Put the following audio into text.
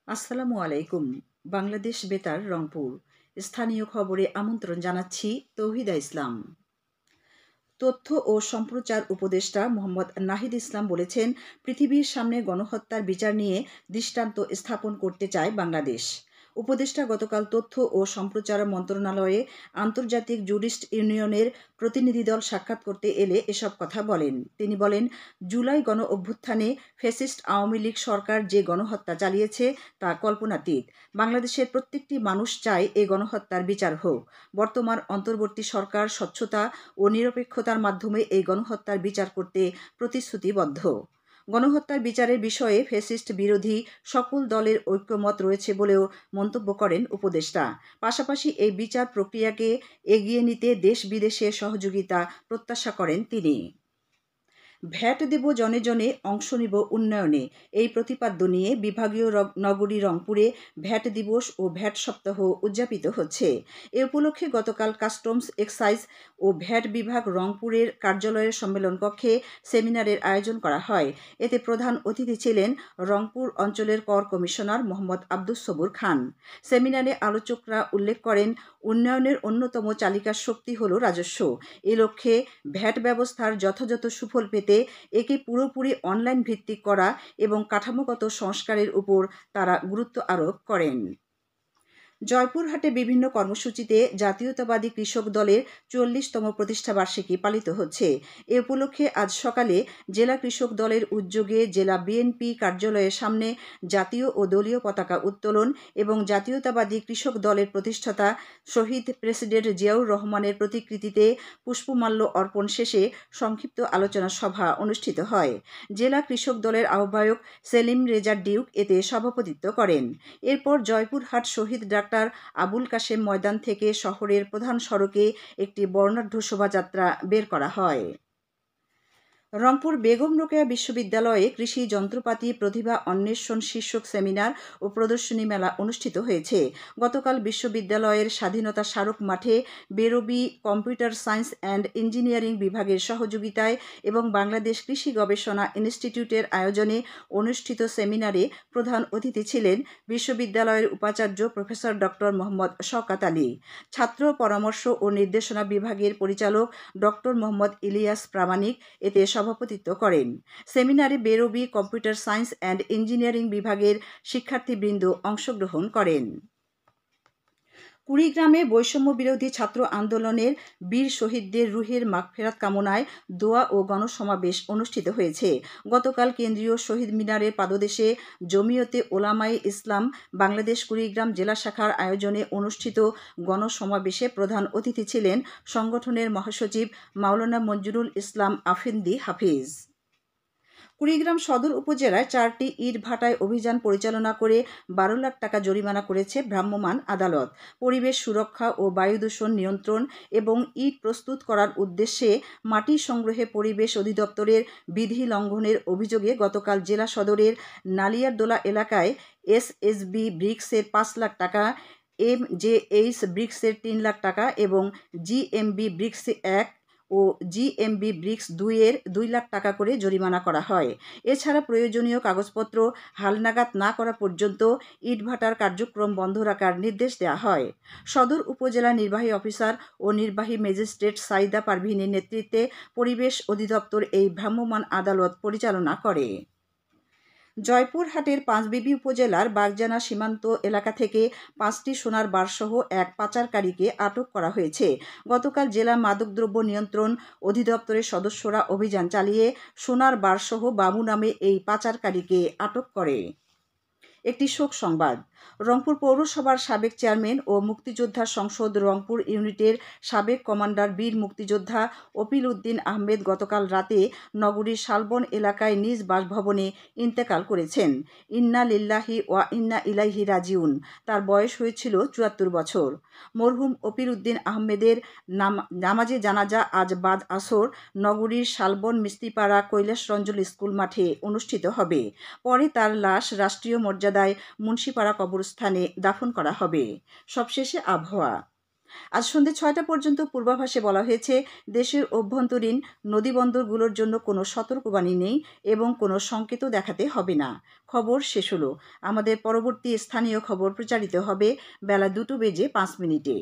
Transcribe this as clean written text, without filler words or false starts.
আসসালামু আলাইকুম। বাংলাদেশ বেতার রংপুর। স্থানীয় খবরে আমন্ত্রণ জানাচ্ছি তৌহিদা ইসলাম। তথ্য ও সম্প্রচার উপদেষ্টা মোহাম্মদ নাহিদ ইসলাম বলেছেন, পৃথিবীর সামনে গণহত্যার বিচার নিয়ে দৃষ্টান্ত স্থাপন করতে চায় বাংলাদেশ। উপদেষ্টা গতকাল তথ্য ও সম্প্রচার মন্ত্রণালয়ে আন্তর্জাতিক জুরিস্ট ইউনিয়নের প্রতিনিধিদল সাক্ষাৎ করতে এলে এসব কথা বলেন। তিনি বলেন, জুলাই গণ অভ্যুত্থানে ফ্যাসিস্ট আওয়ামী লীগ সরকার যে গণহত্যা চালিয়েছে তা কল্পনাতীত। বাংলাদেশের প্রত্যেকটি মানুষ চায় এ গণহত্যার বিচার হোক। বর্তমান অন্তর্বর্তী সরকার স্বচ্ছতা ও নিরপেক্ষতার মাধ্যমে এই গণহত্যার বিচার করতে প্রতিশ্রুতিবদ্ধ। গণহত্যার বিচারের বিষয়ে ফ্যাসিস্ট বিরোধী সকল দলের ঐক্যমত রয়েছে বলেও মন্তব্য করেন উপদেষ্টা। পাশাপাশি এই বিচার প্রক্রিয়াকে এগিয়ে নিতে দেশ বিদেশে সহযোগিতা প্রত্যাশা করেন তিনি। ভ্যাট দেব জনে জনে, অংশ নিব উন্নয়নে, এই প্রতিপাদ্য নিয়ে বিভাগীয় নগরী রংপুরে ভ্যাট দিবস ও ভ্যাট সপ্তাহ উদযাপিত হচ্ছে। এ উপলক্ষে গতকাল কাস্টমস, এক্সাইজ ও ভ্যাট বিভাগ রংপুরের কার্যালয়ের সম্মেলন কক্ষে সেমিনারের আয়োজন করা হয়। এতে প্রধান অতিথি ছিলেন রংপুর অঞ্চলের কর কমিশনার মোহাম্মদ আব্দুস সবুর খান। সেমিনারে আলোচকরা উল্লেখ করেন, উন্নয়নের অন্যতম চালিকার শক্তি হল রাজস্ব। এ লক্ষ্যে ভ্যাট ব্যবস্থার যথাযথ সুফল পেতে একে পুরোপুরি অনলাইন ভিত্তিক করা এবং কাঠামোগত সংস্কারের উপর তারা গুরুত্ব আরোপ করেন। জয়পুরহাটে বিভিন্ন কর্মসূচিতে জাতীয়তাবাদী কৃষক দলের ৪০তম প্রতিষ্ঠাবার্ষিকী পালিত হচ্ছে। এ উপলক্ষে আজ সকালে জেলা কৃষক দলের উদ্যোগে জেলা বিএনপি কার্যালয়ের সামনে জাতীয় ও দলীয় পতাকা উত্তোলন এবং জাতীয়তাবাদী কৃষক দলের প্রতিষ্ঠাতা শহীদ প্রেসিডেন্ট জিয়াউর রহমানের প্রতিকৃতিতে পুষ্পমাল্য অর্পণ শেষে সংক্ষিপ্ত আলোচনা সভা অনুষ্ঠিত হয়। জেলা কৃষক দলের আহ্বায়ক সেলিম রেজা ডিউক এতে সভাপতিত্ব করেন। এরপর জয়পুরহাট শহীদ ডাক্তার আবুল কাশেম ময়দান থেকে শহরের প্রধান সড়কে একটি বর্ণাঢ্য শোভাযাত্রা বের করা হয়। রংপুর বেগম রোকেয়া বিশ্ববিদ্যালয়ে কৃষি যন্ত্রপাতি প্রতিভা অন্বেষণ শীর্ষক সেমিনার ও প্রদর্শনী মেলা অনুষ্ঠিত হয়েছে। গতকাল বিশ্ববিদ্যালয়ের স্বাধীনতা স্মারক মাঠে বেরোবি কম্পিউটার সায়েন্স অ্যান্ড ইঞ্জিনিয়ারিং বিভাগের সহযোগিতায় এবং বাংলাদেশ কৃষি গবেষণা ইনস্টিটিউটের আয়োজনে অনুষ্ঠিত সেমিনারে প্রধান অতিথি ছিলেন বিশ্ববিদ্যালয়ের উপাচার্য প্রফেসর ডক্টর মোহাম্মদ শওকত আলী। ছাত্র পরামর্শ ও নির্দেশনা বিভাগের পরিচালক ডক্টর মোহাম্মদ ইলিয়াস প্রামাণিক এতে সভাপতিত্ব করেন। সেমিনারে বেরোবি কম্পিউটার সায়েন্স অ্যান্ড ইঞ্জিনিয়ারিং বিভাগের শিক্ষার্থীবৃন্দ অংশগ্রহণ করেন। কুড়িগ্রামে বৈষম্য বিরোধী ছাত্র আন্দোলনের বীর শহীদদের রুহের মাগফেরাত কামনায় দোয়া ও গণসমাবেশ অনুষ্ঠিত হয়েছে। গতকাল কেন্দ্রীয় শহীদ মিনারের পাদদেশে জমিয়তে ওলামায়ে ইসলাম বাংলাদেশ কুড়িগ্রাম জেলা শাখার আয়োজনে অনুষ্ঠিত গণসমাবেশে প্রধান অতিথি ছিলেন সংগঠনের মহাসচিব মাওলানা মঞ্জুরুল ইসলাম আফেন্দি হাফিজ। কুড়িগ্রাম সদর উপজেলায় 4টি ইট ভাটায় অভিযান পরিচালনা করে 12 লাখ টাকা জরিমানা করেছে ভ্রাম্যমাণ আদালত। পরিবেশ সুরক্ষা ও বায়ু দূষণ নিয়ন্ত্রণ এবং ইট প্রস্তুত করার উদ্দেশ্যে মাটি সংগ্রহে পরিবেশ অধিদপ্তরের বিধি লঙ্ঘনের অভিযোগে গতকাল জেলা সদরের নালিয়ারদোলা এলাকায় এসএসবি ব্রিক্সের 5 লাখ টাকা, এমজেএইচ ব্রিক্সের 3 লাখ টাকা এবং জিএমবি ব্রিক্স 1 ও জিএমবি ব্রিক্স 2 এর 2 লাখ টাকা করে জরিমানা করা হয়। এছাড়া প্রয়োজনীয় কাগজপত্র হালনাগাদ না করা পর্যন্ত ইটভাটার কার্যক্রম বন্ধ রাখার নির্দেশ দেওয়া হয়। সদর উপজেলা নির্বাহী অফিসার ও নির্বাহী ম্যাজিস্ট্রেট সাইদা পারভীনের নেতৃত্বে পরিবেশ অধিদপ্তর এই ভ্রাম্যমাণ আদালত পরিচালনা করে। জয়পুরহাটের পাঁচবিবি উপজেলার বাগজানা সীমান্ত এলাকা থেকে 5টি সোনার বারসহ এক পাচারকারীকে আটক করা হয়েছে। গতকাল জেলা মাদকদ্রব্য নিয়ন্ত্রণ অধিদপ্তরের সদস্যরা অভিযান চালিয়ে সোনার বারসহ বাবু নামে এই পাচারকারীকে আটক করে। একটি শোক সংবাদ। রংপুর পৌরসভার সাবেক চেয়ারম্যান ও মুক্তিযোদ্ধা সংসদ রংপুর ইউনিটের সাবেক কমান্ডার বীর মুক্তিযোদ্ধা অপিল উদ্দিন আহমেদ গতকাল রাতে নগরীর শালবন এলাকায় নিজ বাসভবনে ইন্তেকাল করেছেন। ইন্না লিল্লাহি ওয়া ইন্না ইলাইহি রাজিউন। তার বয়স হয়েছিল 74 বছর। মরহুম অপিল উদ্দিন আহমেদের নামাজে জানাজা আজ বাদ আসর নগরীর শালবন মিস্ত্রিপাড়া কৈলাস রঞ্জল স্কুল মাঠে অনুষ্ঠিত হবে। পরে তার লাশ রাষ্ট্রীয় মর্যাদায় মুন্সিপাড়া কবরস্থানে দাফন করা হবে। সবশেষে আবহাওয়া। আজ সন্ধ্যে ৬টা পর্যন্ত পূর্বাভাসে বলা হয়েছে, দেশের অভ্যন্তরীণ নদীবন্দরগুলোর জন্য কোনো সতর্কবাণী নেই এবং কোনো সংকেতও দেখাতে হবে না। খবর শেষ হলো। আমাদের পরবর্তী স্থানীয় খবর প্রচারিত হবে বেলা 2:05 মিনিটে।